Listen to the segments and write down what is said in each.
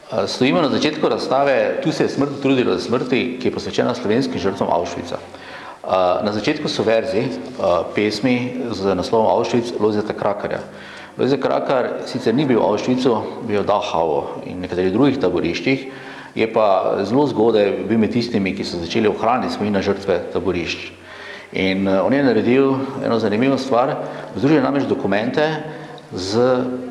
Stojimo na začetku razstave Tu se je smrt trudila za smrti, ki je posvečena slovenskim žrtvam Auschwitza. Na začetku so verzi pesmi z naslovom Auschwitz Lojzeta Krakarja. Lojzet Krakar sicer ni bil v Auschwitzu, bil v Dachau in nekaterih drugih taboriščih, je pa zelo zgodaj bil med tistimi, ki so začeli ohraniti spomin na žrtve taborišč. In on je naredil eno zanimivo stvar, združil namreč dokumente z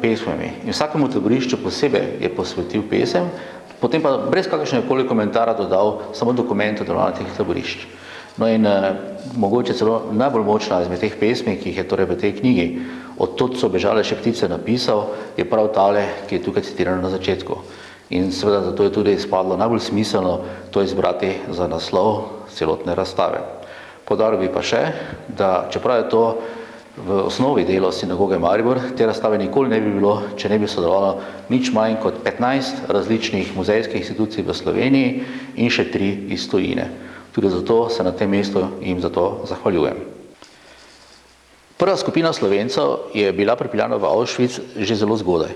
pesmami. In vsakemu taborišču posebej je posvetil pesem, potem pa brez kakršnega koli komentara dodal samo dokumente o delovanju teh taborišč. No in mogoče celo najbolj močna izmed teh pesmi, ki jih je torej v tej knjigi Od tod so bežale še ptice napisal, je prav tale, ki je tukaj citirana na začetku. In seveda zato je tudi izpadlo najbolj smiselno to izbrati za naslov celotne razstave. Poudaril bi pa še, da čeprav je to v osnovi delo sinagoge Maribor, te razstave nikoli ne bi bilo, če ne bi sodelovalo nič manj kot 15 različnih muzejskih institucij v Sloveniji in še 3 iz tujine. Tudi zato se na tem mestu jim za to zahvaljujem. Prva skupina Slovencev je bila pripeljana v Auschwitz že zelo zgodaj,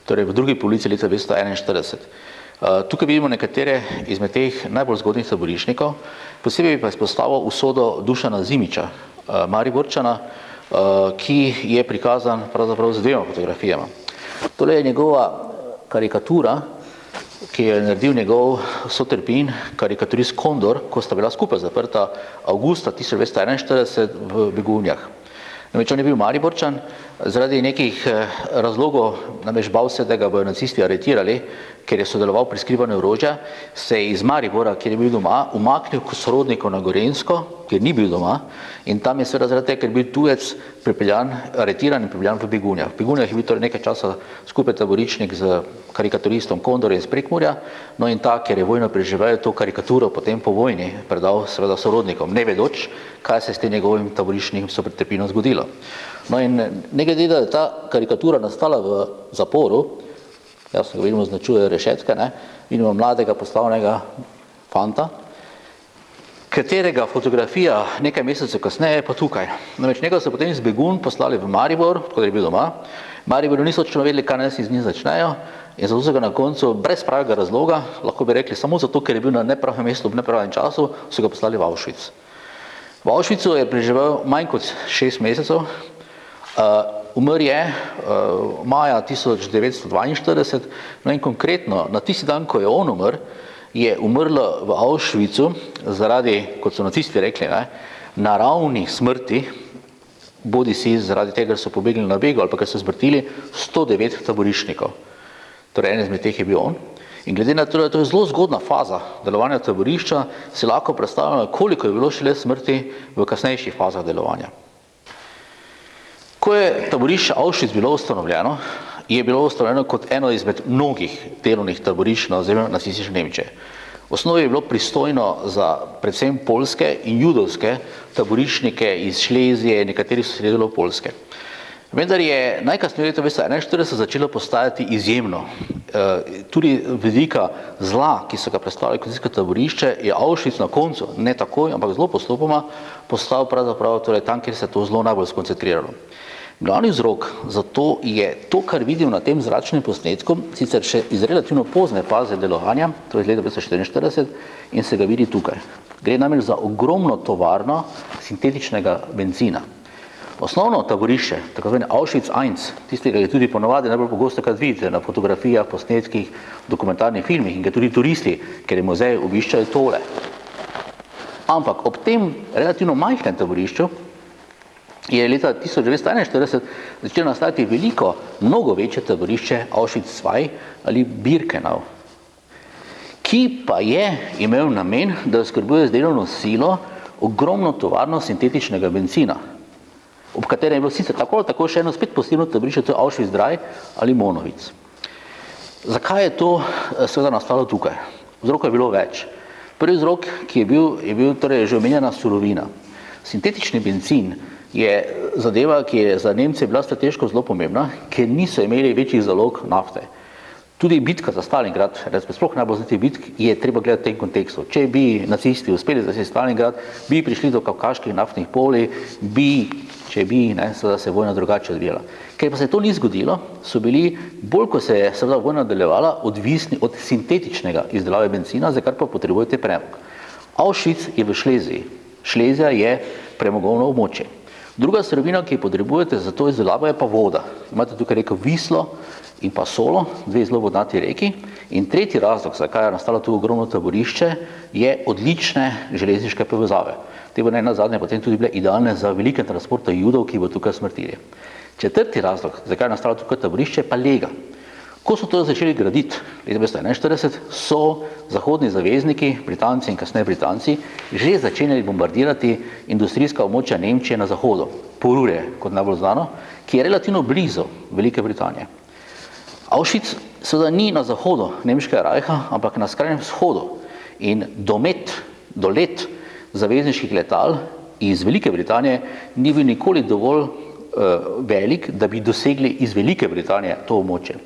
torej v drugi polovici leta 1941. Tukaj vidimo nekatere izmed teh najbolj zgodnjih taboriščnikov, posebej pa izpostavil usodo Dušana Zimiča, Mariborčana, ki je prikazan pravzaprav z 2 fotografijama. Tole je njegova karikatura, ki je naredil njegov sotrpin, karikaturist Kondor, ko sta bila skupaj zaprta avgusta 1941 v Begunjah. Namreč on je bil Mariborčan, zaradi nekih razlogov, namreč bal se, da ga bodo nacisti aretirali, ker je sodeloval pri skrivanju orožja, se je iz Maribora, kjer je bil doma, umaknil k sorodniku na Gorenjsko, kjer ni bil doma, in tam je seveda zaradi tega, ker je bil tujec pripeljan, aretiran in pripeljan v Begunjah. V Begunjah je bil torej nekaj časa skupaj taboriščnik z karikaturistom Kondorjem iz Prekmurja, no in ta, ker je vojno preživel, to karikaturo potem po vojni predal seveda sorodnikom, ne vedoč, kaj se s tem njegovim taboriščnim sotrpinom zgodilo. No in ne glede, da je ta karikatura nastala v zaporu, jasno ga vidimo značuje rešetke, vidimo mladega postavnega fanta, katerega fotografija nekaj mesecev kasneje pa tukaj. Namreč njega so potem iz Begunj poslali v Maribor, tako da je bil doma. Mariboru niso točno vedeli, kaj naj si z njim začnejo, in zato so ga na koncu brez pravega razloga, lahko bi rekli samo zato, ker je bil na nepravem mestu v nepravem času, so ga poslali v Auschwitz. V Auschwitzu je preživel manj kot 6 mesecev, umrl je maja 1942, no in konkretno na tisti dan, ko je on umrl, je umrlo v Auschwitzu zaradi, kot so nacisti rekli, naravnih smrti, bodi si zaradi tega, ker so pobegli na begu ali pa ker so zmrtili 109 taboriščnikov. Torej, en izmed teh je bil on. In glede na to, da je to zelo zgodna faza delovanja taborišča, si lahko predstavljamo, koliko je bilo šele smrti v kasnejših fazah delovanja. Ko je taborišče Auschwitz bilo ustanovljeno, je bilo ustanovljeno kot eno izmed mnogih delovnih taborišč na ozemlju nacistične Nemčije. V osnovi je bilo pristojno za predvsem poljske in judovske taboriščnike iz Šlezije, nekateri so sledilo Poljske. Vendar je najkasneje leta 1941 začelo postajati izjemno. Tudi vidika zla, ki so ga predstavljali kot taborišče, je Auschwitz na koncu, ne takoj, ampak zelo postopoma, postal pravzaprav torej tam, kjer se je to zelo najbolj skoncentriralo. Glavni vzrok za to je to, kar vidimo na tem zračnem posnetku, sicer še iz relativno pozne faze delovanja, to je iz leta 1944, in se ga vidi tukaj. Gre namreč za ogromno tovarno sintetičnega bencina. Osnovno taborišče, tako zvani Auschwitz I, tistega je tudi ponovadi najbolj pogosto, kar vidite na fotografijah, posnetkih, dokumentarnih filmih in ga tudi turisti, ker je muzej obiščajo tole. Ampak ob tem relativno majhnem taborišču je leta 1941 začelo nastajati veliko, mnogo večje taborišče Auschwitz II ali Birkenau, ki pa je imel namen, da oskrbuje z delovno silo ogromno tovarno sintetičnega bencina, ob katerem je bilo sicer tako ali tako še eno spet posebno taborišče, to je Auschwitz II ali Monowitz. Zakaj je to seveda nastalo tukaj? Vzrokov je bilo več. Prvi vzrok, ki je bil torej že omenjena surovina. Sintetični bencin je zadeva, ki je za Nemce bila strateško zelo pomembna, ker niso imeli večjih zalog nafte. Tudi bitka za Stalingrad, sploh najbolj znati bitk, je treba gledati v tem kontekstu. Če bi nacisti uspeli zasesti Stalingrad, bi prišli do kavkaških naftnih polj, bi če bi seveda se vojna drugače odvijala. Ker pa se to ni zgodilo, so bili, bolj ko se je seveda vojna nadaljevala, odvisni od sintetičnega izdelave bencina, za kar pa potrebujete premog. Auschwitz je v Šleziji. Šlezija je premogovno območje. Druga surovina, ki jo potrebujete za to izdelavo, je pa voda. Imate tukaj reko Vislo in pa Solo, dve zelo vodnati reki. In tretji razlog, zakaj je nastalo tu ogromno taborišče, je odlične železniške povezave. Te bo nenazadnje potem tudi bile idealne za velike transporte Judov, ki bo tukaj smrtili. Četrti razlog, zakaj je nastalo tukaj taborišče, pa lega. Ko so to začeli graditi, leta 1941, so zahodni zavezniki, Britanci in kasneje Britanci, že začenjali bombardirati industrijska območja Nemčije na zahodu, Porurje, kot najbolj znano, ki je relativno blizu Velike Britanije. Auschwitz seveda ni na zahodu Nemškega rajha, ampak na skrajnem vzhodu in dolet zavezniških letal iz Velike Britanije ni bil nikoli dovolj velik, da bi dosegli iz Velike Britanije to območje.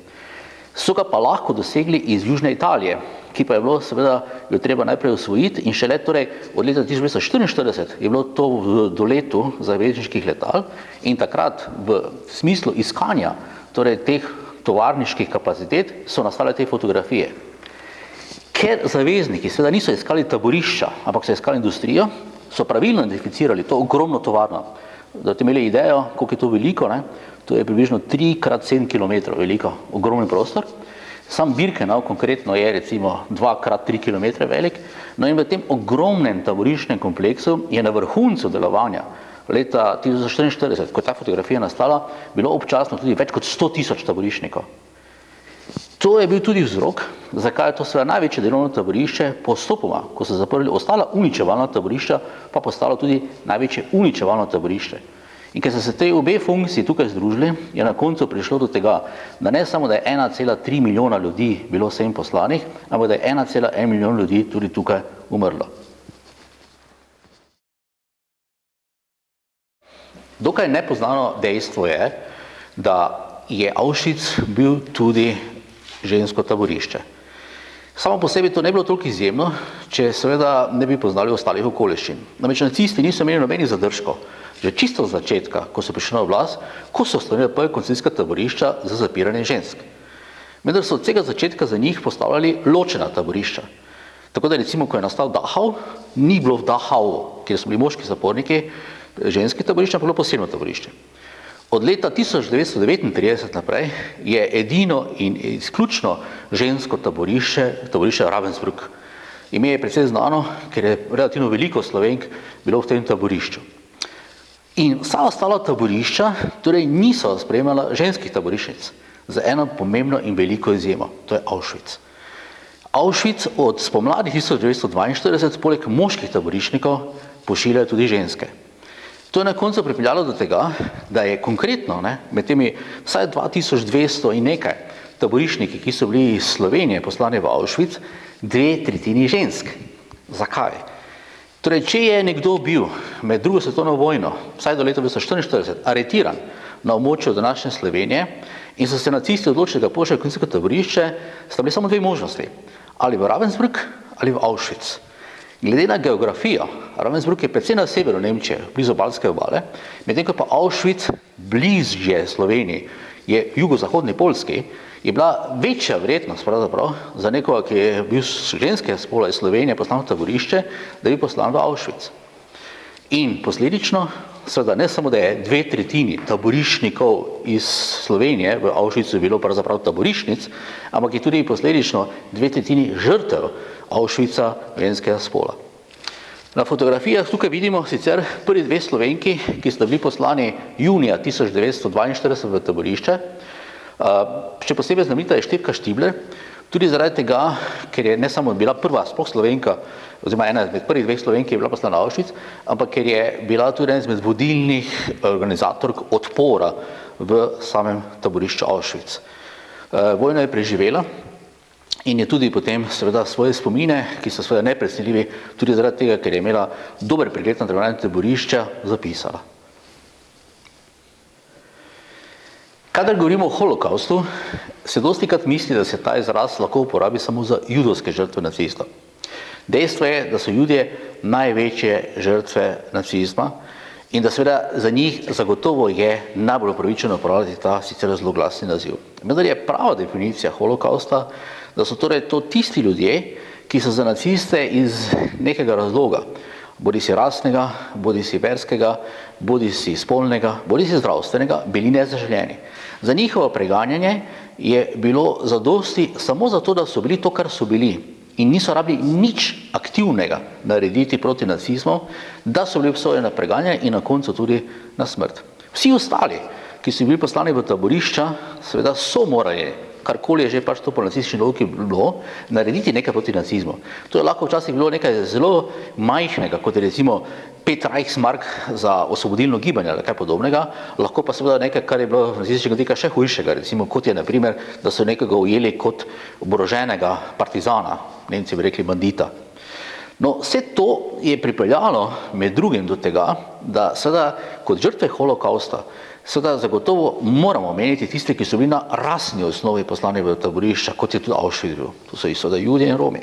So ga pa lahko dosegli iz Južne Italije, ki pa je bilo seveda jo treba najprej osvojiti in šele torej od leta 1944 je bilo to v doletu zavezniških letal in takrat v smislu iskanja torej teh tovarniških kapacitet so nastale te fotografije. Ker zavezniki seveda niso iskali taborišča, ampak so iskali industrijo, so pravilno identificirali to ogromno tovarno. Da boste imeli idejo, koliko je to veliko, to je približno 3x7 km veliko, ogromen prostor. Sam Birkenau konkretno je recimo 2x3 km velik, no in v tem ogromnem taboriščnem kompleksu je na vrhuncu delovanja leta 1944, ko je ta fotografija nastala, bilo občasno tudi več kot 100.000 taboriščnikov. To je bil tudi vzrok, zakaj je to seveda največje delovno taborišče postopoma, ko so zaprli ostala uničevalna taborišča, pa postalo tudi največje uničevalno taborišče. In ker so se te obe funkciji tukaj združili, je na koncu prišlo do tega, da ne samo, da je 1,3 milijona ljudi bilo sem poslanih, ampak da je 1,1 milijon ljudi tudi tukaj umrlo. Dokaj nepoznano dejstvo je, da je Auschwitz bil tudi žensko taborišče. Samo po sebi to ne bilo toliko izjemno, če seveda ne bi poznali ostalih okoliščin. Namreč nacisti niso imeli nobenih zadržkov. Že čisto od začetka, ko so prišli na oblast, ko so ustanovili prva koncentracijska taborišča za zapiranje žensk. Vendar so od vsega začetka za njih postavljali ločena taborišča. Tako da recimo, ko je nastal Dachau, ni bilo v Dachau, kjer so bili moški zaporniki, ženski taborišča, pa bilo posebno taborišče. Od leta 1939 naprej je edino in izključno žensko taborišče Ravensbrück. Ime je precej znano, ker je relativno veliko Slovenk bilo v tem taborišču. In vsa ostala taborišča torej niso sprejemala ženskih taboriščnic, za eno pomembno in veliko izjemo, to je Auschwitz. Auschwitz od spomladi 1942 poleg moških taboriščnikov pošiljajo tudi ženske. To je na koncu pripeljalo do tega, da je konkretno med temi vsaj 2200 in nekaj taboriščniki, ki so bili iz Slovenije poslani v Auschwitz, 2/3 žensk. Zakaj? Torej, če je nekdo bil med drugo svetovno vojno, vsaj do leta 1944, aretiran na območju današnje Slovenije in so se nacisti odločili, da pošljejo v koncentracijsko taborišče, sta bili samo dve možnosti. Ali v Ravensbrück ali v Auschwitz. Glede na geografijo, Ravensbrück je predvsem na severu Nemčije, blizu Baltske obale, medtem ko pa Auschwitz bližje Sloveniji, je jugozahodni Poljski, je bila večja verjetnost pravzaprav za nekoga, ki je bil ženske spola iz Slovenije poslan v taborišče, da bi poslan v Auschwitz. In posledično, seveda ne samo, da je 2/3 taboriščnikov iz Slovenije v Auschwitzu bilo pravzaprav taboriščnic, ampak je tudi posledično 2/3 žrtev Auschwitza ženskega spola. Na fotografijah tukaj vidimo sicer prvi dve Slovenki, ki sta bili poslani junija 1942 v taborišče. Še posebej znamenita je Štefka Štibler, tudi zaradi tega, ker je ne samo bila prva sploh Slovenka, oziroma ena izmed prvih dveh Slovenk, ki je bila poslana v Auschwitz, ampak ker je bila tudi ena izmed vodilnih organizatork odpora v samem taborišču Auschwitz. Vojno je preživela in je tudi potem seveda svoje spomine, ki so seveda neprecenljivi, tudi zaradi tega, ker je imela dober pregled na delovanje taborišča, zapisala. Kadar govorimo o holokaustu, se dostikrat misli, da se ta izraz lahko uporabi samo za judovske žrtve nacistov. Dejstvo je, da so Judje največje žrtve nacizma in da seveda za njih zagotovo je najbolj upravičeno uporabljati ta sicer zelo glasni naziv. Vendar je prava definicija holokausta, da so torej to tisti ljudje, ki so za naciste iz nekega razloga, bodisi rasnega, bodisi verskega, bodisi spolnega, bodisi zdravstvenega, bili nezaželjeni. Za njihovo preganjanje je bilo zadosti samo zato, da so bili to, kar so bili, in niso rabili nič aktivnega narediti proti nacizmu, da so bili obsojeni na preganjanje in na koncu tudi na smrt. Vsi ostali, ki so bili poslani v taborišča, seveda so morali, karkoli je že pač to po nacistični logiki bilo, narediti nekaj proti nacizmu. To je lahko včasih bilo nekaj zelo majhnega, kot je recimo 5 Reichsmark za osvobodilno gibanje ali kaj podobnega, lahko pa seveda nekaj, kar je bilo nacističnega vidika še hujšega, recimo kot je na primer, da so nekoga ujeli kot oboroženega partizana, Nemci bi rekli bandita. No, vse to je pripeljalo med drugim do tega, da seveda kot žrtve holokausta seveda zagotovo moramo omeniti tiste, ki so bili na rasni osnovi poslani v taborišča, kot je tudi Auschwitz bil. To so seveda Judje in Romi.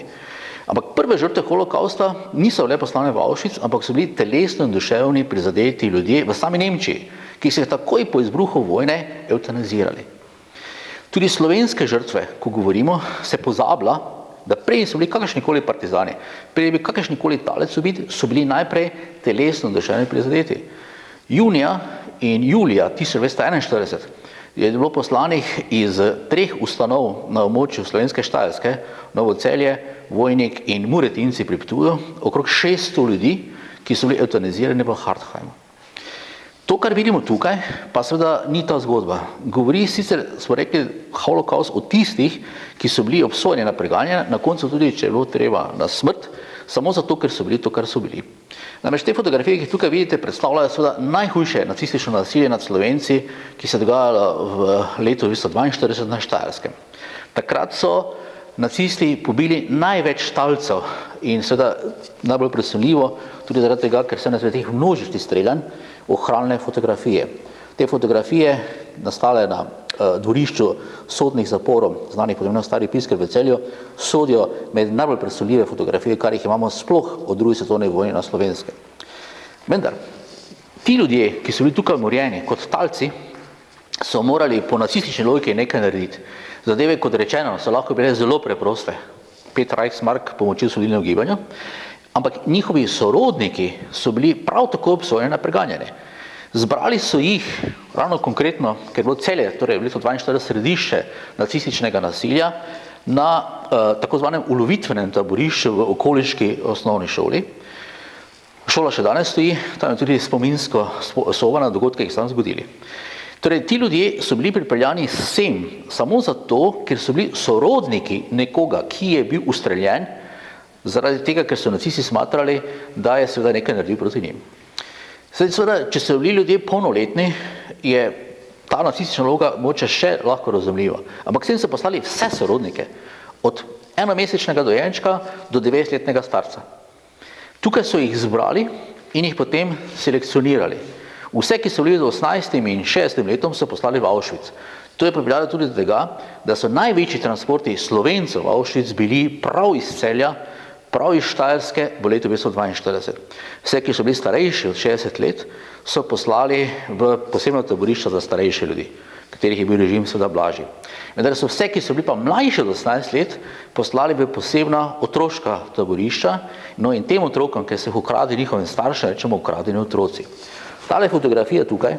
Ampak prve žrtve holokausta niso bile poslane v Auschwitz, ampak so bili telesno in duševni prizadeti ljudje v sami Nemčiji, ki so jih takoj po izbruhu vojne eutanazirali. Tudi slovenske žrtve, ko govorimo, se pozablja, da prej so bili kakršnikoli partizani, prej je bil kakršnikoli talec ubit, so bili najprej telesno in duševno prizadeti. Junija in julija 1941 je bilo poslanih iz 3 ustanov na območju Slovenske Štajerske, Novo Celje, Vojnik in Muretinci pri Ptuju, okrog 600 ljudi, ki so bili eutanazirani v Hartheimu. To, kar vidimo tukaj, pa seveda ni ta zgodba. Govori sicer, smo rekli, holokaust o tistih, ki so bili obsojeni na preganjanje, na koncu tudi, če je bilo treba, na smrt, samo zato, ker so bili to, kar so bili. Namreč te fotografije, ki tukaj vidite, predstavljajo seveda najhujše nacistično nasilje nad Slovenci, ki se je dogajalo v letu 1942 na Štajerskem. Takrat so nacisti pobili največ talcev in seveda najbolj presunljivo, tudi zaradi tega, ker se na teh množičnih streljanj ohranjene fotografije. Te fotografije nastale na dvorišču sodnih zaporov, znanih pod imenom Stari Pisker v Celju, sodijo med najbolj presunljive fotografije, kar jih imamo sploh od druge svetovne vojne na Slovenskem. Vendar, ti ljudje, ki so bili tukaj umorjeni kot talci, so morali po nacistični logiki nekaj narediti. Zadeve, kot rečeno, so lahko bile zelo preproste. 5 Reichsmark pomoči osvobodilnemu gibanju, ampak njihovi sorodniki so bili prav tako obsojeni na preganjanje. Zbrali so jih, ravno konkretno, ker je bilo Celje, torej v letu 1942 središče nacističnega nasilja, na tako zvanem ulovitvenem taborišču v okoliški osnovni šoli. Šola še danes stoji, tam je tudi spominsko soba na dogodke, ki so tam zgodili. Torej, ti ljudje so bili pripeljani sem samo zato, ker so bili sorodniki nekoga, ki je bil ustreljen, zaradi tega, ker so nacisti smatrali, da je seveda nekaj naredil proti njim. Seveda, če so bili ljudje polnoletni, je ta nacistična vloga moče še lahko razumljiva. Ampak sem so poslali vse sorodnike, od enomesečnega dojenčka do 9-letnega starca. Tukaj so jih zbrali in jih potem selekcionirali. Vse, ki so bili z 18. in 60. letom, so poslali v Auschwitz. To je pripeljalo tudi do tega, da so največji transporti Slovencev v Auschwitz bili prav iz Celja, prav iz Štajerske v letu 1942. Vse, ki so bili starejši od 60 let, so poslali v posebno taborišče za starejše ljudi, katerih je bil režim seveda blažji. Vendar so vse, ki so bili pa mlajši od 18 let, poslali v posebna otroška taborišča, no in tem otrokom, ki so jih ukradli njihovim staršem, rečemo ukradeni otroci. Tale fotografija tukaj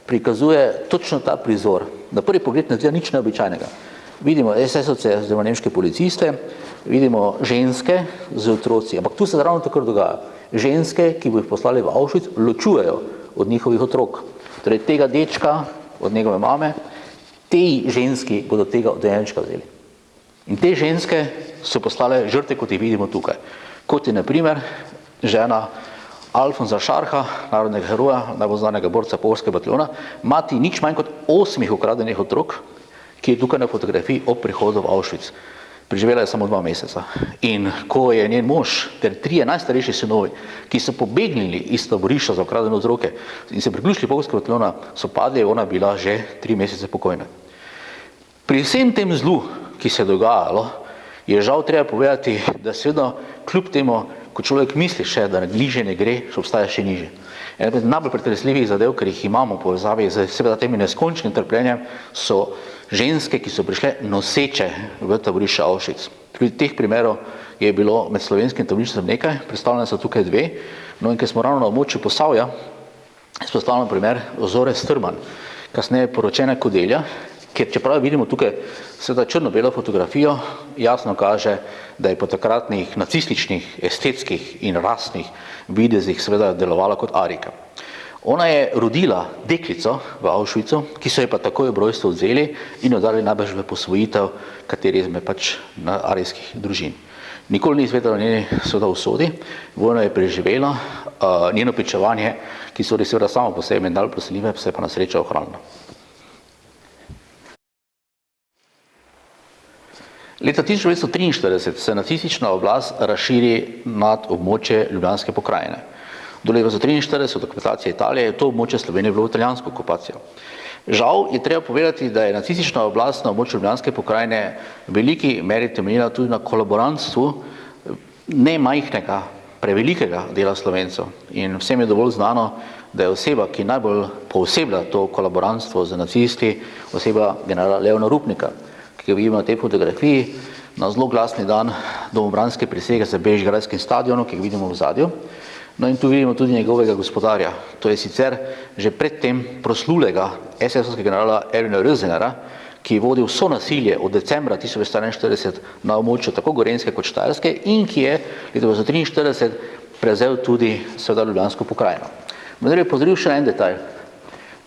prikazuje točno ta prizor. Na prvi pogled ne zgleda nič neobičajnega. Vidimo SS-ovce, oziroma nemške policiste, vidimo ženske z otroci, ampak tu se ravno tako dogaja. Ženske, ki bo jih poslali v Auschwitz, ločujejo od njihovih otrok. Torej tega dečka od njegove mame, tej ženski bodo tega dojenčka vzeli. In te ženske so poslale žrtve, kot jih vidimo tukaj. Kot je na primer žena Alfonsa Šarha, narodnega heroja, najbolj znanega borca poljskega bataljona, mati nič manj kot 8 ukradenih otrok, ki je tukaj na fotografiji ob prihodu v Auschwitz. Preživela je samo 2 meseca. In ko je njen mož ter 3 najstarejši sinovi, ki so pobegnili iz taborišča za ukradene otroke in se priključili poljskega bataljona, so padli, ona bila že 3 mesece pokojna. Pri vsem tem zlu, ki se je dogajalo, je žal treba povedati, da seveda kljub temu, ko človek misli še, da nižje ne gre, še obstaja še nižje. Ena od najbolj pretresljivih zadev, ker jih imamo v povezavi z seveda temi neskončnim trpljenjem, so ženske, ki so prišle noseče v taborišče Auschwitz. Pri teh primerov je bilo med slovenskim taboriščem nekaj, predstavljene so tukaj dve, no in ker smo ravno na območju Posavja, izpostavljamo primer Zore Strman, kasneje poročena Kodelja, ker čeprav vidimo tukaj seveda črno-belo fotografijo, jasno kaže, da je po takratnih nacističnih, estetskih in rasnih videzih seveda delovala kot arika. Ona je rodila deklico v Auschwitzu, ki so jo pa takoj ob rojstvu vzeli in jo dali najbrž v posvojitev kateri izmed pač arijskih družin. Nikoli ni izvedela o njeni seveda usodi, vojno je preživela, njeno pričevanje, ki so seveda samo po sebi najbolj prosiljive, se je pa na srečo ohranilo. Leta 1943 se nacistična oblast razširi nad območje Ljubljanske pokrajine. Do leta 1943, od okupacije Italije, je to območje Slovenije bilo italijansko okupacijo. Žal je treba povedati, da je nacistična oblast na območju Ljubljanske pokrajine v veliki meri temeljila tudi na kolaborantstvu ne majhnega, prevelikega dela Slovencev. In vsem je dovolj znano, da je oseba, ki najbolj pooseblja to kolaborantstvo z nacisti, oseba generala Leona Rupnika, ki ga vidimo na tej fotografiji, na zelo glasni dan domobranske prisege za Bežigradskim stadionu, ki ga vidimo v zadju. No in tu vidimo tudi njegovega gospodarja. To je sicer že predtem proslulega SS-ovskega generala Erwina Rösenera, ki je vodil vso nasilje od decembra 1941 na območju tako Gorenjske kot Štajerske in ki je leta 1943 prevzel tudi seveda Ljubljansko pokrajino. Vendar je pozoril še en detajl.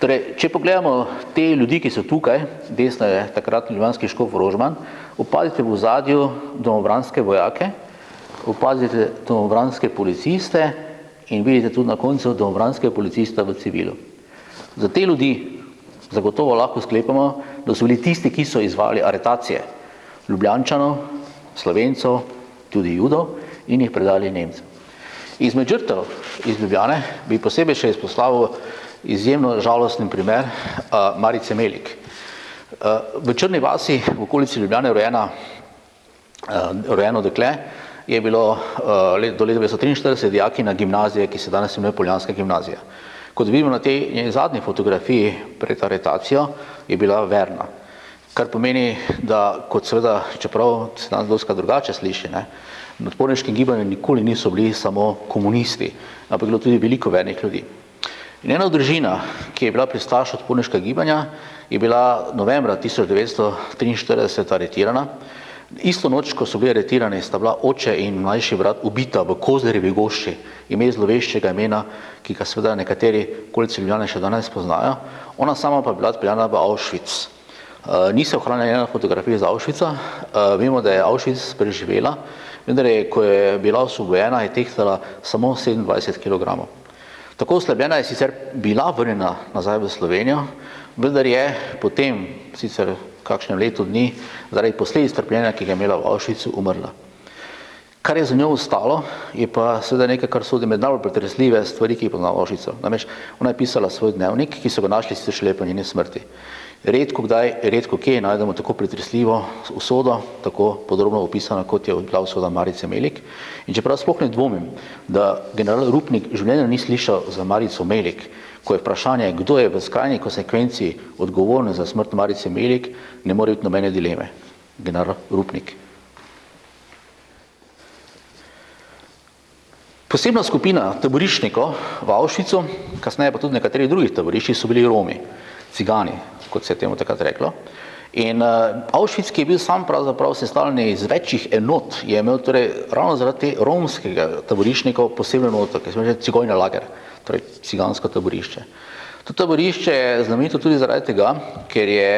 Torej, če pogledamo te ljudi, ki so tukaj, desno je takratni ljubljanski škof Rožman, opazite v ozadju domobranske vojake, opazite domobranske policiste in vidite tudi na koncu domobranske policista v civilu. Za te ljudi zagotovo lahko sklepamo, da so bili tisti, ki so izvajali aretacije Ljubljančanov, Slovencov, tudi Judov in jih predali Nemcem. Izmed žrtev iz Ljubljane bi posebej še izpostavil izjemno žalostni primer Marice Melik. V Črni vasi v okolici Ljubljane rojeno dekle je bilo do leta 1943 dijakinja gimnazije, ki se danes imenuje Poljanska gimnazija. Kot vidimo na tej zadnji fotografiji pred aretacijo, je bila verna. Kar pomeni, da kot seveda, čeprav se danes dosti drugače sliši, v odporniškem gibanju nikoli niso bili samo komunisti, ampak bilo tudi veliko vernih ljudi. In ena družina, ki je bila pristaš odporniškega gibanja, je bila novembra 1943 aretirana. Isto noč, ko so bili aretirani, sta bila oče in mlajši brat ubita v Kozlerjevi gošči, ime zloveščega imena, ki ga seveda nekateri okolici Ljubljane še danes poznajo. Ona sama pa bila odpeljana v Auschwitz. Ni se ohranila ena fotografija iz Auschwitza, vemo, da je Auschwitz preživela, vendar je, ko je bila osvobojena, je tehtala samo 27 kg. Tako oslabljena je sicer bila vrnjena nazaj v Slovenijo, vendar je potem, sicer kakšnem letu dni, zaradi posledic trpljenja, ki ga je imela v Auschwitzu, umrla. Kar je za njo ostalo, je pa seveda nekaj, kar sodi med najbolj pretresljive stvari, ki jih pozna v Auschwitzu. Namreč, ona je pisala svoj dnevnik, ki so ga našli sicer šele po njeni smrti. Redko kdaj, redko kje najdemo tako pretresljivo usodo, tako podrobno opisano, kot je bila usoda Marice Melik. In čeprav sploh ne dvomim, da general Rupnik življenja ni slišal za Marico Melik, ko je vprašanje, kdo je v skrajni konsekvenci odgovoren za smrt Marice Melik, ne more biti nobene dileme. General Rupnik. Posebna skupina taboriščnikov v Auschwitzu, kasneje pa tudi nekaterih drugih taboriščih, so bili Romi, cigani, kot se je temu takrat reklo. In Auschwitz, ki je bil sam pravzaprav sestavljen iz večjih enot, je imel torej ravno zaradi romskega taboriščnikov posebno enoto, ki smo že cigojni lager, torej cigansko taborišče. To taborišče je znamenito tudi zaradi tega, ker je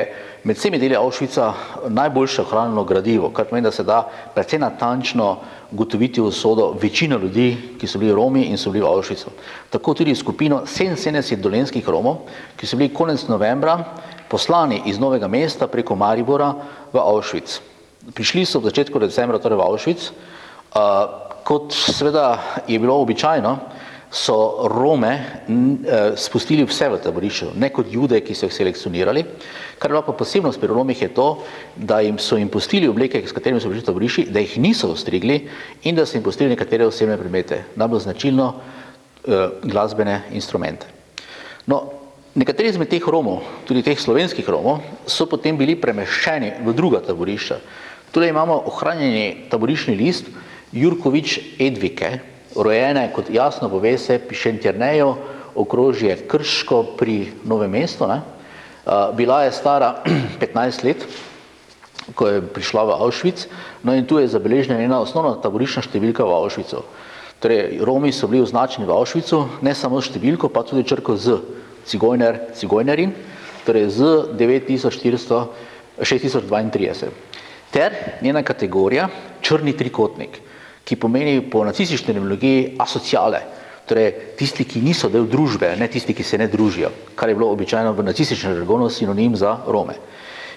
med vsemi deli Auschwitza najboljše ohranjeno gradivo, kar pomeni, da se da precej natančno ugotoviti usodo večino ljudi, ki so bili Romi in so bili v Auschwitzu. Tako tudi skupino 77 dolenjskih Romov, ki so bili konec novembra poslani iz Novega mesta preko Maribora v Auschwitz. Prišli so v začetku decembra torej v Auschwitz. Kot seveda je bilo običajno, so Rome spustili vse v taborišču, ne kot Jude, ki so jih selekcionirali. Kar je bila pa posebnost pri Romih je to, da so jim pustili obleke, s katerimi so prišli v taborišči, da jih niso ostrigli in da so jim pustili nekatere osebne predmete. Najbolj značilno glasbene instrumente. No, nekateri izmed teh Romov, tudi teh slovenskih Romov, so potem bili premeščeni v druga taborišča. Tukaj imamo ohranjeni taboriščni list Jurkovič Edvike, rojene, kot jasno pove se, Šentjerneju, okrožje Krško pri Novem mestu. Bila je stara 15 let, ko je prišla v Auschwitz, no in tu je zabeležena njena osnovna taboriščna številka v Auschwitzu. Torej, Romi so bili označeni v Auschwitzu, ne samo številko, pa tudi črko Z, cigojner, cigojnerin, torej z 6032, ter njena kategorija črni trikotnik, ki pomeni po nacistični terminologiji asociale, torej tisti, ki niso del družbe, ne tisti, ki se ne družijo, kar je bilo običajno v nacističnem žargonu sinonim za Rome.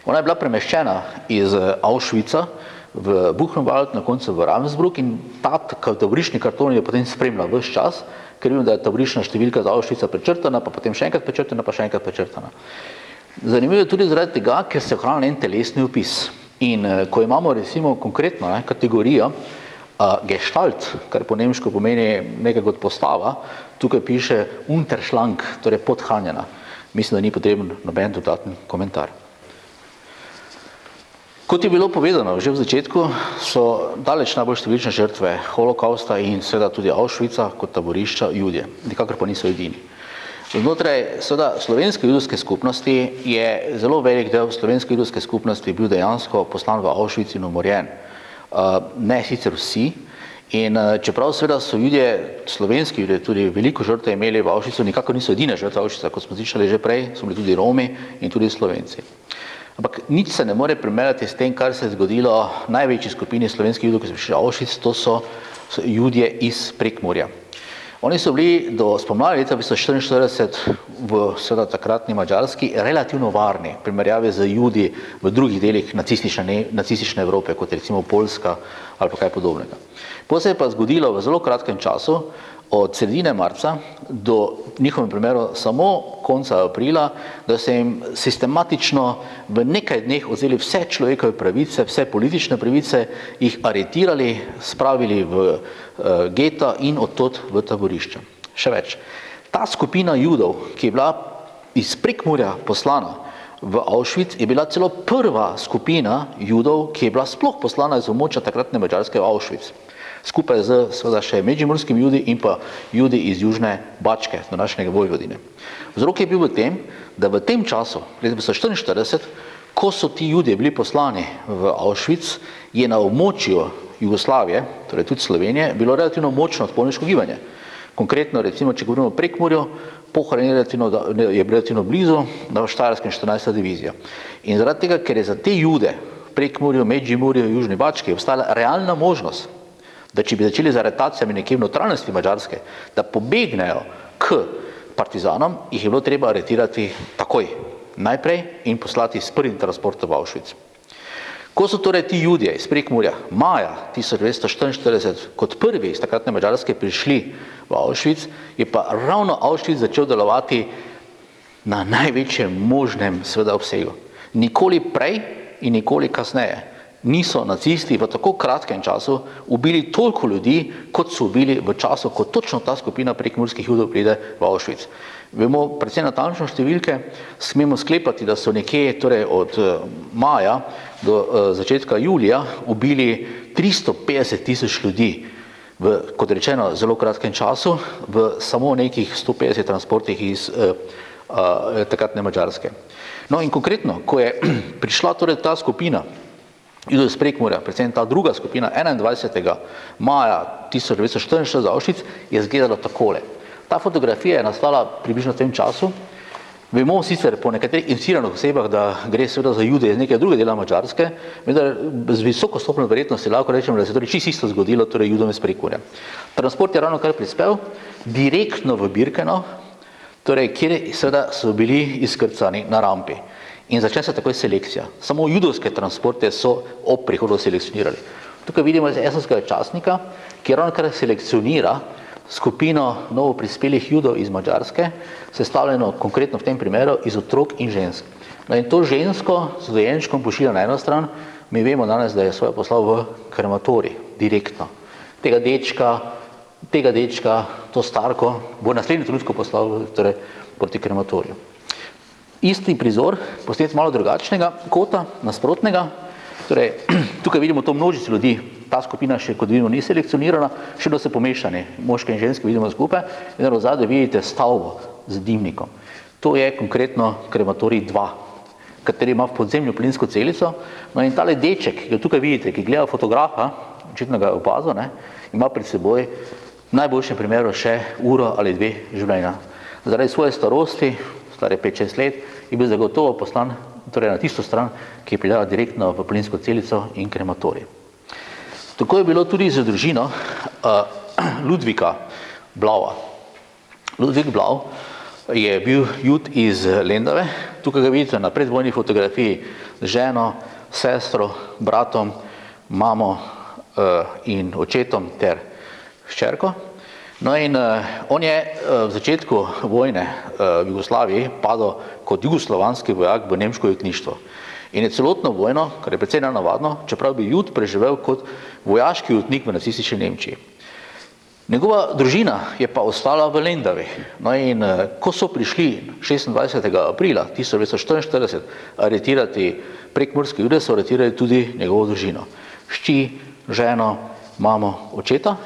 Ona je bila premeščena iz Auschwitza v Buchenwald, na koncu v Ravensbrück, in ta taboriščni karton je potem spremljal ves čas, ker vem, da je taboriščna številka za Auschwitza prečrtana, pa potem še enkrat prečrtana, pa še enkrat prečrtana. Zanimivo je tudi zaradi tega, ker se ohranja en telesni opis. In ko imamo recimo konkretno kategorijo Gestalt, kar po nemško pomeni nekaj kot postava, tukaj piše Unterschlank, torej podhranjena. Mislim, da ni potreben noben dodaten komentar. Kot je bilo povedano že v začetku, so daleč najbolj številčne žrtve holokausta in seveda tudi Auschwitza kot taborišča Judje, nikakor pa niso edini. Znotraj seveda slovenske judovske skupnosti je zelo velik del slovenske judovske skupnosti bil dejansko poslan v Auschwitz in umorjen. Ne sicer vsi, in čeprav seveda so Judje, slovenski Judje, tudi veliko žrtev imeli v Auschwitzu, nikakor niso edine žrtve Auschwitza, kot smo slišali že prej, so bili tudi Romi in tudi Slovenci. Ampak nič se ne more primerjati s tem, kar se je zgodilo največji skupini slovenskih Judov, ki so prišli v Auschwitz, to so Judje iz Prekmurja. Oni so bili do spomladi leta 1944 v seveda takratni Madžarski relativno varni, v primerjavi z Judi v drugih delih nacistične Evrope, kot recimo Poljska ali pa kaj podobnega. Potem se je pa zgodilo v zelo kratkem času, od sredine marca do njihovem primeru samo konca aprila, da se jim sistematično v nekaj dneh vzeli vse človekove pravice, vse politične pravice, jih aretirali, spravili v geta in odtod v taborišča. Še več, ta skupina Judov, ki je bila iz Prekmurja poslana v Auschwitz, je bila celo prva skupina Judov, ki je bila sploh poslana iz območja takratne Madžarske v Auschwitz. Skupaj z seveda še medžimurskimi Judi in pa Judi iz južne Bačke, današnjega Vojvodine. Vzrok je bil v tem, da v tem času, leta 1944, ko so ti Judje bili poslani v Auschwitz, je na območju Jugoslavije, torej tudi Slovenije, bilo relativno močno odporniško gibanje. Konkretno, recimo, če govorimo o Prekmurju, Pohorje je relativno blizu, na Štajerskem 14. divizija. In zaradi tega, ker je za te Jude, Prekmurju, Medžimurju, Južni Bački, obstajala realna možnost, da če bi začeli z aretacijami nekje v notranjosti Madžarske, da pobegnejo k partizanom, jih je bilo treba aretirati takoj, najprej in poslati s prvim transportom v Auschwitz. Ko so torej ti Judje iz Prekmurja maja 1944 kot prvi iz takratne Madžarske prišli v Auschwitz, je pa ravno Auschwitz začel delovati na največjem možnem seveda obsegu. Nikoli prej in nikoli kasneje niso nacisti v tako kratkem času ubili toliko ljudi, kot so ubili v času, ko točno ta skupina prekmurskih Judov pride v Auschwitz. Vemo predvsem natančno številke, smemo sklepati, da so nekje torej od maja do začetka julija ubili 350 000 ljudi v, kot rečeno, zelo kratkem času, v samo nekih 150 transportih iz takratne Madžarske. No in konkretno, ko je prišla torej ta skupina Judov iz Prekmurja, predvsem ta druga skupina, 21. maja 1944 za Auschwitz, je izgledalo takole. Ta fotografija je nastala približno v tem času. Vemo sicer po nekaterih inficiranih osebah, da gre seveda za Jude iz nekega drugega dela Madžarske, vendar z visoko stopnjo verjetnosti lahko rečemo, da se torej čisto isto zgodilo torej Judom iz Prekmurja. Transport je ravno kar prispel direktno v Birkenau, torej kjer seveda so bili izkrcani na rampi. In začne se takoj selekcija. Samo judovske transporte so ob prihodu selekcionirali. Tukaj vidimo esovskega častnika, ki ravno kar selekcionira skupino novo prispelih Judov iz Madžarske, sestavljeno konkretno v tem primeru iz otrok in žensk. No in to žensko z dojenčkom pošilja na eno stran, mi vemo danes, da je svoje poslal v krematorij, direktno. Tega dečka tega dečka, to starko, bo naslednji trenutku poslal torej, proti krematoriju. Isti prizor, posnet malo drugačnega kota, nasprotnega, torej, tukaj vidimo to množico ljudi, ta skupina še, kot vidimo, ni selekcionirana, še da so pomešani, moške in ženske vidimo skupaj, in na zadnje vidite stavbo z dimnikom. To je konkretno krematorij 2, kateri ima v podzemlju plinsko celico, no in tale deček, ki ga tukaj vidite, ki gleda fotografa, očitno ga je opazil, ima pred seboj v najboljšem primeru še uro ali 2 življenja. Zaradi svoje starosti, star je 5-6 let, je bil zagotovo poslan torej na tisto stran, ki je peljala direktno v plinsko celico in krematorij. Tako je bilo tudi za družino Ludvika Blaua. Ludvik Blau je bil Jud iz Lendave, tukaj ga vidite na predvojni fotografiji z ženo, sestro, bratom, mamo in očetom ter hčerko. No in on je v začetku vojne v Jugoslaviji padel kot jugoslovanski vojak v nemško jetništvo. In je celotno vojno, kar je precej nenavadno, čeprav bi Jud preživel kot vojaški jetnik v nacistični Nemčiji. Njegova družina je pa ostala v Lendavi. No in ko so prišli 26. aprila 1944 aretirati prekmurske Jude, so aretirali tudi njegovo družino. Hči, ženo, mamo, očeta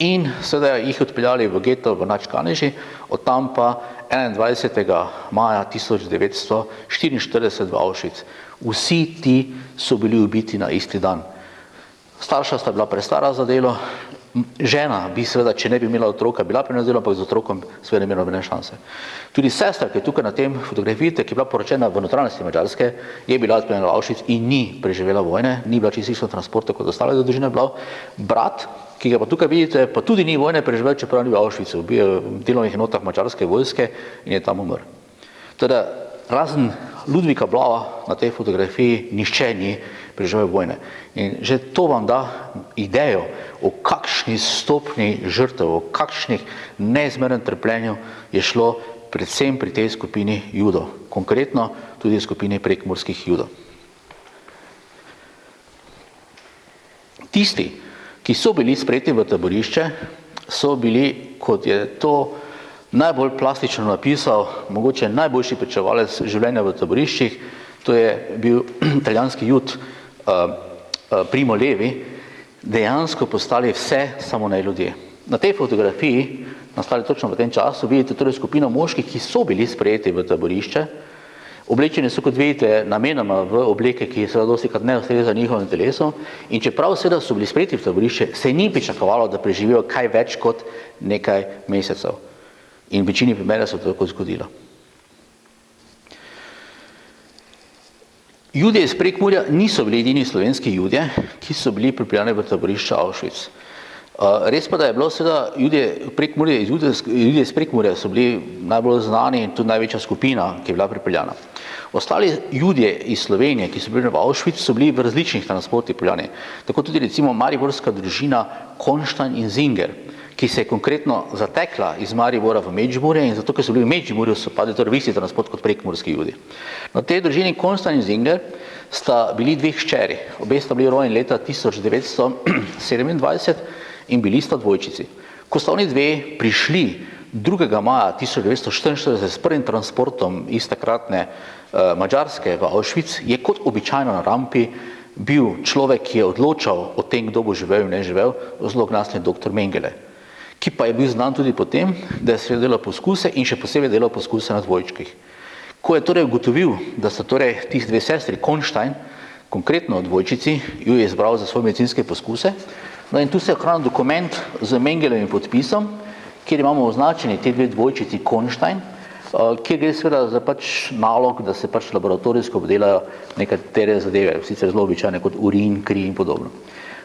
in seveda jih odpeljali v geto v Načkaneži, od tam pa 21. maja 1944 v Auschwitz. Vsi ti so bili ubiti na isti dan. Starša sta bila prestara za delo, žena bi seveda, če ne bi imela otroka, bila pri nas delo, ampak z otrokom seveda ne imela nobene šanse. Tudi sestra, ki je tukaj na tem fotografiji, ki je bila poročena v notranjosti Madžarske, je bila odpeljana v Auschwitz in ni preživela vojne, ni bila čisto transporta kot ostale družine Blau. Brat, ki ga pa tukaj vidite, pa tudi ni vojne preživel, čeprav ni v Auschwitzu, bil je v delovnih enotah madžarske vojske in je tam umrl. Teda, razen Ludvika Blaua na tej fotografiji nihče ni preživel vojne. In že to vam da idejo, o kakšni stopni žrtev, o kakšnih neizmernem trpljenju je šlo predvsem pri tej skupini Judov, konkretno tudi skupini prekmurskih Judov. Tisti, ki so bili sprejeti v taborišče, so bili, kot je to najbolj plastično napisal, mogoče najboljši pričevalec življenja v taboriščih, to je bil italijanski Jud Primo Levi, dejansko postali vse samo ne ljudje. Na tej fotografiji, nastali točno v tem času, vidite torej skupino moških, ki so bili sprejeti v taborišče, oblečeni so, kot vidite, namenoma v obleke, ki seveda dostikrat ne ustreza njihovim telesom, in čeprav seveda so bili sprejeti v taborišče, se ni pričakovalo, da preživijo kaj več kot nekaj mesecev. In v večini primerov se to tako zgodilo. Judje iz Prekmurja niso bili edini slovenski Judje, ki so bili pripeljani v taborišče Auschwitz. Res pa, da je bilo seveda Judje iz Prekmurja so bili najbolj znani in tudi največja skupina, ki je bila pripeljana. Ostali Judje iz Slovenije, ki so bili v Auschwitz, so bili v različnih transportih pripeljani. Tako tudi recimo mariborska družina Konštan in Zinger, ki se je konkretno zatekla iz Maribora v Medžimurje in zato, ker so bili v Medžimurju, so padli torej v isti transport kot prekmurski Judi. Na tej družini Konštan in Zinger sta bili 2 hčeri, obe sta bili rojeni leta 1927 in bili sta dvojčici. Ko sta oni 2 prišli 2. maja 1944 s prvim transportom iz takratne Madžarske v Auschwitz, je kot običajno na rampi bil človek, ki je odločal o tem, kdo bo živel in ne živel, zloglasni dr. Mengele, ki pa je bil znan tudi po tem, da je seveda delal poskuse in še posebej delal poskuse na dvojčkih. Ko je torej ugotovil, da sta torej tih 2 sestri Konštajn, konkretno dvojčici, ju je izbral za svoje medicinske poskuse. No in tu se je ohranil dokument z Mengelovim podpisom, kjer imamo označeni te 2 dvojčici Konštajn, kjer gre seveda za nalog, da se laboratorijsko obdelajo nekatere zadeve, sicer zelo običajne kot urin, kri in podobno.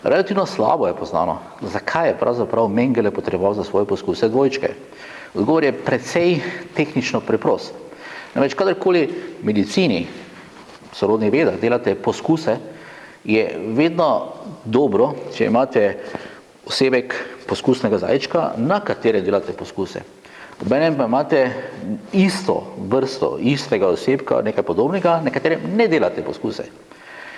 Relativno slabo je poznano, zakaj je pravzaprav Mengele potreboval za svoje poskuse dvojčke. Odgovor je precej tehnično preprost. Namreč, kadarkoli v medicini, v sorodnih vedah delate poskuse, je vedno dobro, če imate osebek poskusnega zajčka, na katere delate poskuse. Obenem pa imate isto vrsto, istega osebka, nekaj podobnega, na katerem ne delate poskuse.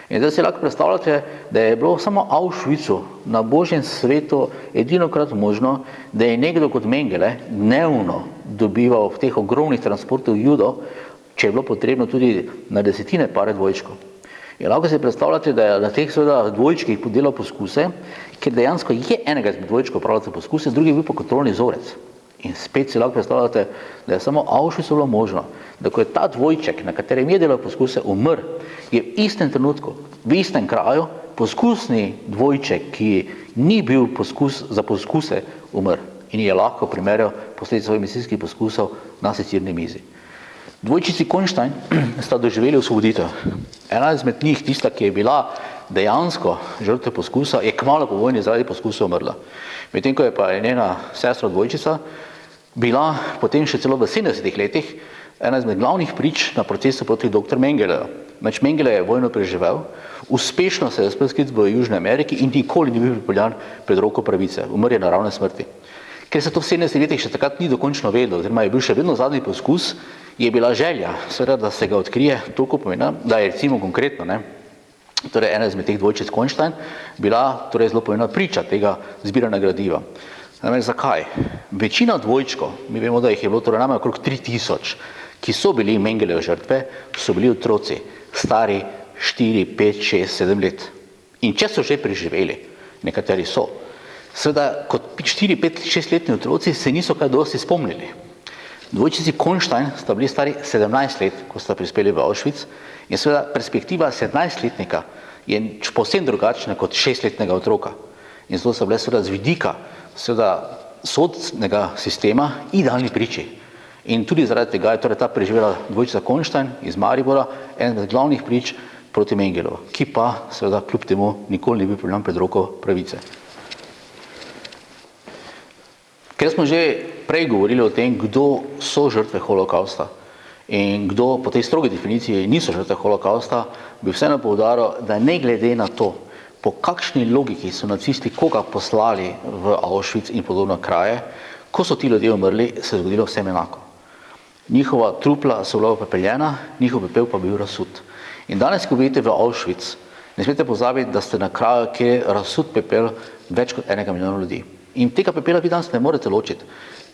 In zdaj si lahko predstavljate, da je bilo samo Auschwitzu na božjem svetu edinokrat možno, da je nekdo kot Mengele dnevno dobival v teh ogromnih transportov judov, če je bilo potrebno tudi na desetine pare dvojčkov. In lahko si predstavljate, da je na teh seveda dvojčkih podelal poskuse, ker dejansko je enega izmed dvojčkov opravljal poskuse, drugi je bil pa kontrolni vzorec. In spet si lahko predstavljate, da je samo Auschwitzu bilo možno, da ko je ta dvojček, na katerem je delal poskuse, umrl, je v istem trenutku, v istem kraju, poskusni dvojček, ki ni bil poskus za poskuse, umrl in je lahko primerjal posledice svojih misijskih poskusov na secirni mizi. Dvojčici Konštajn sta doživeli osvoboditev. Ena izmed njih, tista, ki je bila dejansko žrtev poskusa, je kmalu po vojni zaradi poskusa umrla. Medtem ko je pa njena sestra dvojčica bila potem še celo v 70 letih ena izmed glavnih prič na procesu proti dr. Mengeleju. Mengele je vojno preživel, uspešno se je spet sklical v Južni Ameriki in nikoli ni bil pripeljan pred roko pravice. Umrl je naravne smrti. Ker se to v 70 letih še takrat ni dokončno vedelo, oziroma je bil še vedno zadnji poskus, je bila želja, seveda, da se ga odkrije, toliko pomeni, da je recimo konkretno, torej ena izmed teh dvojčic Konštajn bila torej zelo pomembna priča tega zbiranja gradiva. Namreč zakaj? Večina dvojčkov, mi vemo, da jih je bilo torej najmanj okrog 3000, ki so bili Mengeleve žrtve, so bili otroci, stari 4, 5, 6, 7 let. In če so že preživeli, nekateri so, seveda kot 4, 5, 6 letni otroci se niso kaj dosti spomnili. Dvojčici Konštajn sta bili stari 17 let, ko sta prispeli v Auschwitz, in seveda perspektiva 17-letnika je povsem drugačna kot 6-letnega otroka. In zato so bile seveda z vidika sodnega sistema idealni priči. In tudi zaradi tega je torej ta preživela dvojčica Konštajn iz Maribora, eden od glavnih prič proti Mengelu, ki pa seveda kljub temu nikoli ni bil pripeljan pred roko pravice. Ker smo že prej govorili o tem, kdo so žrtve holokausta in kdo po tej strogi definiciji niso žrtve holokausta, bi vseeno poudaril, da ne glede na to, po kakšni logiki so nacisti koga poslali v Auschwitz in podobno kraje, ko so ti ljudje umrli, se je zgodilo vsem enako. Njihova trupla so bila upepeljena, njihov pepel pa bil razsut. In danes, ko vidite v Auschwitz, ne smete pozabiti, da ste na kraju, kjer je razsut pepel več kot 1 milijona ljudi. In tega pepela vi danes ne morete ločiti.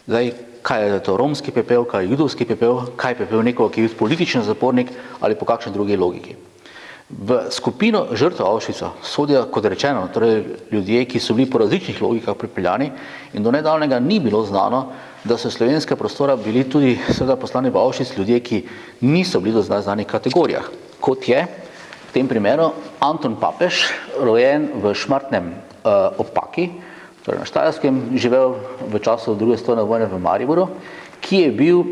Zdaj, kaj je to romski pepel, kaj je judovski pepel, kaj je pepel nekoga, ki je bil političen zapornik ali po kakšni drugi logiki. V skupino žrtev Auschwitza sodijo, kot rečeno, torej ljudje, ki so bili po različnih logikah pripeljani in do nedavnega ni bilo znano, da so slovenske prostora bili tudi seveda poslani v Auschwitz ljudje, ki niso bili do zdaj znanih kategorijah, kot je v tem primeru Anton Papež, rojen v Šmartnem ob Paki, torej na Štajerskem, živel v času druge svetovne vojne v Mariboru, ki je bil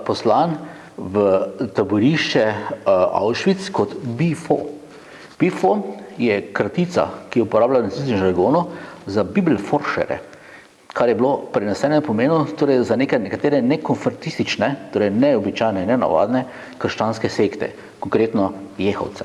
poslan v taborišče Auschwitz kot BIFO. BIFO je kratica, ki je uporabljala v nacističnem žargonu za Bibelforschere, kar je bilo preneseno pomenu torej za nekatere nekonfortistične, torej neobičajne, nenavadne krščanske sekte, konkretno Jehovce.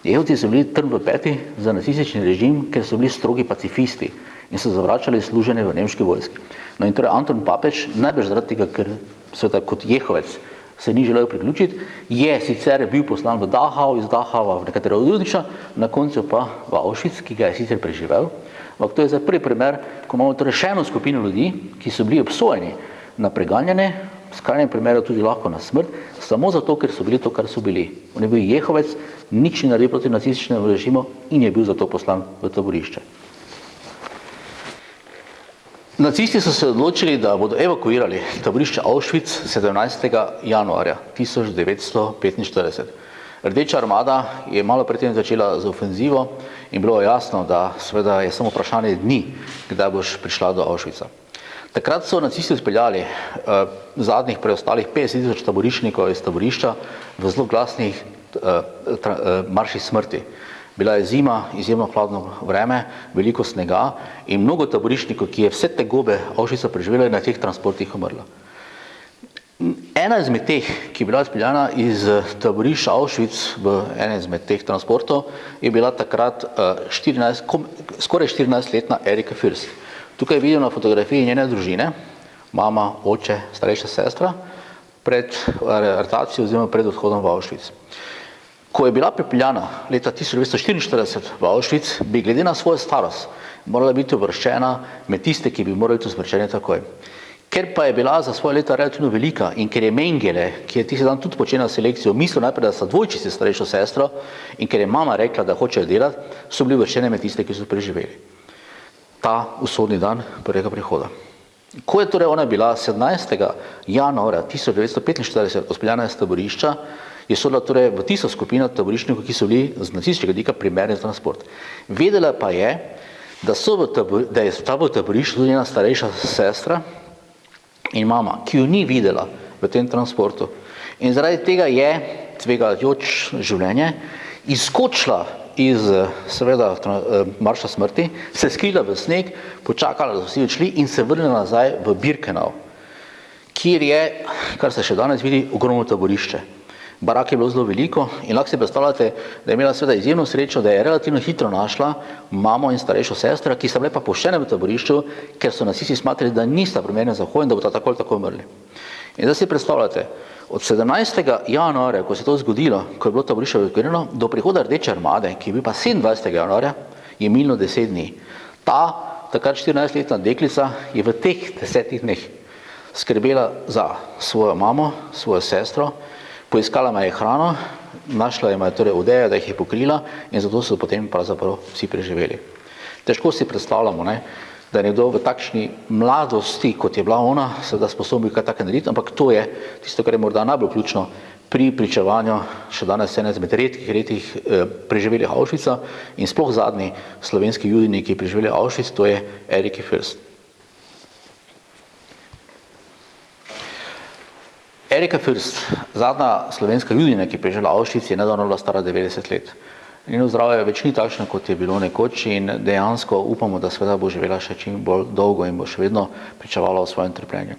Jehovci so bili trn v peti za nacistični režim, ker so bili strogi pacifisti in so zavračali služenje v nemški vojski. No in torej Anton Papež, najbrž zaradi tega, ker seveda kot Jehovec se ni želel priključiti, je sicer bil poslan v Dachau, iz Dachaua v nekatera odrodišča, na koncu pa v Auschwitz, ki ga je sicer preživel. Ampak to je zdaj prvi primer, ko imamo torej še eno skupino ljudi, ki so bili obsojeni na preganjanje, v skrajnem primeru tudi lahko na smrt, samo zato, ker so bili to, kar so bili. On je bil Jehovec, nič ni naredil proti nacističnemu režimu in je bil zato poslan v taborišče. Nacisti so se odločili, da bodo evakuirali taborišče Auschwitz 17. januarja 1945. Rdeča armada je malo predtem začela z ofenzivo in bilo jasno, da seveda je samo vprašanje dni, kdaj boš prišla do Auschwitza. Takrat so nacisti izpeljali zadnjih preostalih 50 000 taboriščnikov iz taborišča v zelo glasnih marših smrti. Bila je zima, izjemno hladno vreme, veliko snega in mnogo taboriščnikov, ki je vse te gobe Auschwitza preživela, na teh transportih umrla. Ena izmed teh, ki je bila izpeljana iz taborišča Auschwitz v enem izmed teh transportov, je bila takrat skoraj 14-letna Erika Fürst. Tukaj vidim na fotografiji njene družine, mama, oče, starejša sestra, pred aretacijo oziroma pred odhodom v Auschwitz. Ko je bila pripeljana leta 1944 v Auschwitz, bi glede na svojo starost morala biti uvrščena med tiste, ki bi morali biti uvrščeni takoj. Ker pa je bila za svoje leta relativno velika in ker je Mengele, ki je tisti dan tudi počela selekcijo, mislil najprej, da sta dvojčici s starejšo sestro in ker je mama rekla, da hočejo delati, so bili uvrščeni med tiste, ki so preživeli ta usodni dan prvega prihoda. Ko je torej ona bila 17. januarja 1945 odpeljana iz taborišča, je sodila torej v tisto skupino taboriščnikov, ki so bili z nacističnega vidika primerni za transport. Vedela pa je, da je ta v taborišču tudi njena starejša sestra in mama, ki jo ni videla v tem transportu. In zaradi tega je, tvegajoč življenje, izskočila iz seveda marša smrti, se skrila v sneg, počakala, da so vsi odšli in se vrnila nazaj v Birkenau, kjer je, kar se še danes vidi, ogromno taborišče. Barak je bilo zelo veliko in lahko si predstavljate, da je imela seveda izjemno srečo, da je relativno hitro našla mamo in starejšo sestro, ki sta bile pa puščene v taborišču, ker so nacisti smatrali, da nista primerni za hoj in da bodo tako ali tako umrli. In zdaj si predstavljate, od 17. januarja, ko se je to zgodilo, ko je bilo taborišče evakuirano, do prihoda Rdeče armade, ki je bil pa 27. januarja, je minilo 10 dni. Ta, takrat 14-letna deklica, je v teh 10 dneh skrbela za svojo mamo, svojo sestro, poiskala ima je hrano, našla ima je torej odejo, da jih je pokrila in zato so potem pravzaprav vsi preživeli. Težko si predstavljamo, da je nekdo v takšni mladosti, kot je bila ona, seveda sposoben kaj tako narediti, ampak to je tisto, kar je morda najbolj ključno pri pričevanju še danes ene izmed redkih preživelih Auschwitza in sploh zadnji slovenski judini, ki je preživeli Auschwitz, to je Erika Fürst. Erika Fürst, zadnja slovenska judina, ki je preživela Auschwitz, je nedavno bila stara 90 let. Njeno zdravje več ni takšno, kot je bilo nekoč in dejansko upamo, da seveda bo živela še čim bolj dolgo in bo še vedno pričevala o svojem trpljenju.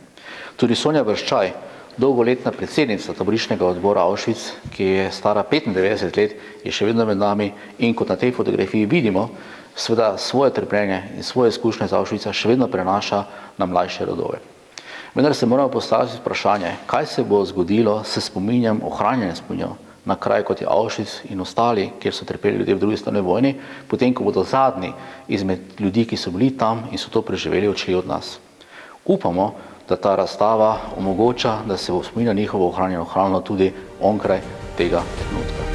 Tudi Sonja Vrščaj, dolgoletna predsednica taboriščnega odbora Auschwitz, ki je stara 95 let, je še vedno med nami in kot na tej fotografiji vidimo, seveda svoje trpljenje in svoje izkušnje z Auschwitza še vedno prenaša na mlajše rodove. Vendar se moramo postaviti vprašanje, kaj se bo zgodilo s spominjem, ohranjanjem spominjev na kraj, kot je Auschwitz in ostali, kjer so trpeli ljudje v drugi svetovni vojni, potem, ko bodo zadnji izmed ljudi, ki so bili tam in so to preživeli, odšli od nas. Upamo, da ta razstava omogoča, da se bo spomin na njihovo ohranjeno tudi onkraj tega trenutka.